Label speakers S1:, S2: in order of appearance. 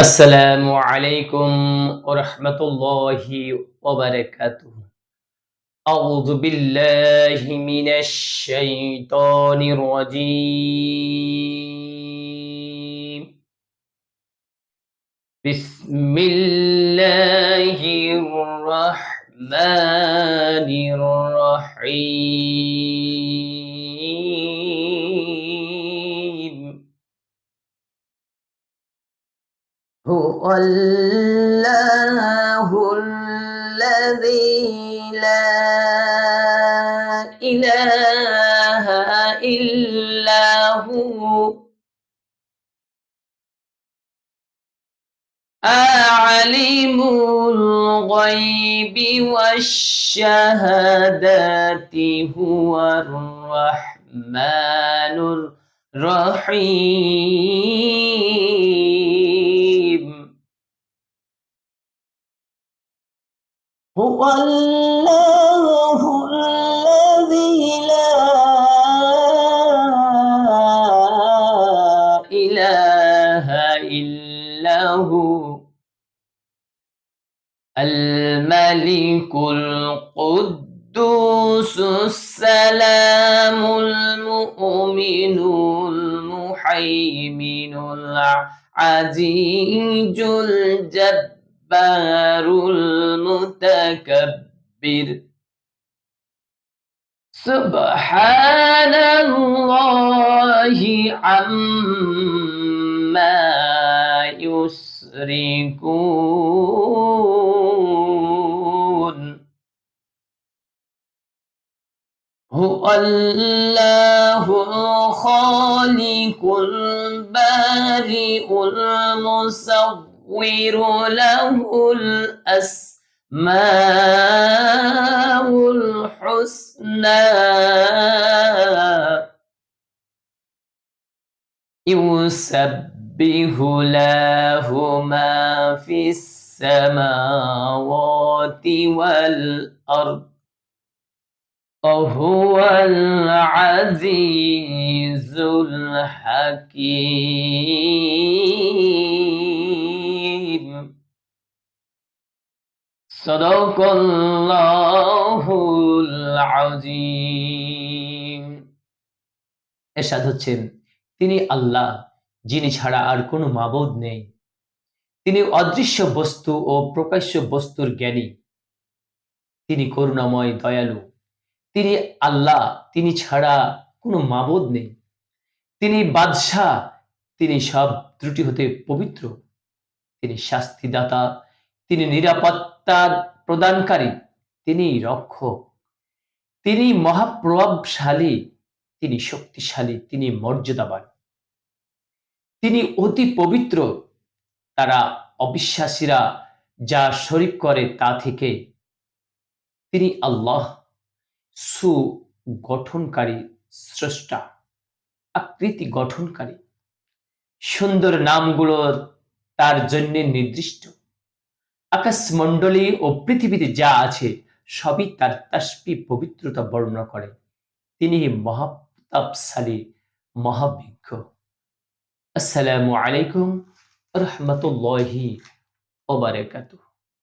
S1: আসসালামু আলাইকুম ওয়া রাহমাতুল্লাহি ওয়া বারাকাতুহু। আউযু বিল্লাহি মিনাশ শাইতানির রাজীম। বিসমিল্লাহির রাহমানির রাহিম। هو الله الذي لا إله إلا هو عالم الغيب والشهادة هو الرحمن الرحيم. هو الله الذي لا إله إلا هو الملك القدوس السلام المؤمن المهيمن العزيز الجبار المتكبر. سبحان الله عما يشركون. هو الله الخالق البارئ المصور له الأسماء الحسنى يسبح له ما في السماوات والأرض وهو العزيز الحكيم. صدق الله العظيم. এরশাদ হচ্ছেন, তিনি আল্লাহ, যিনি ছাড়া আর কোনো মাবুদ নেই। তিনি অদৃশ্য বস্তু ও প্রকাশ্য বস্তুর জ্ঞানী। তিনি করুণাময়, দয়ালু। তিনি আল্লাহ, তিনি ছাড়া কোনো মাবুদ নেই। তিনি বাদশাহ, তিনি সব ত্রুটি হতে পবিত্র। তিনি শাস্তিদাতা, তিনি নিরাপত্তা প্রদানকারী, তিনি রক্ষক। তিনি মহাপ্রভাবশালী, তিনি শক্তিশালী, তিনি মর্যাদাবান। তিনি অতি পবিত্র। তারা অবিশ্বাসীরা যা শরিক করে তা থেকে। তিনি আল্লাহ, সুগঠনকারী, স্রষ্টা, আকৃতি গঠনকারী। সুন্দর নামগুলো তার জন্য নির্দিষ্ট। আকাশমণ্ডলী ও পৃথিবীতে যা আছে সবই তার তাসবিহ পবিত্রতা বর্ণনা করে। তিনি মহাপ্রতাপশালী, মহাবিজ্ঞ। আসসালামু আলাইকুম ওয়া রাহমাতুল্লাহি ওয়া বারাকাতুহু।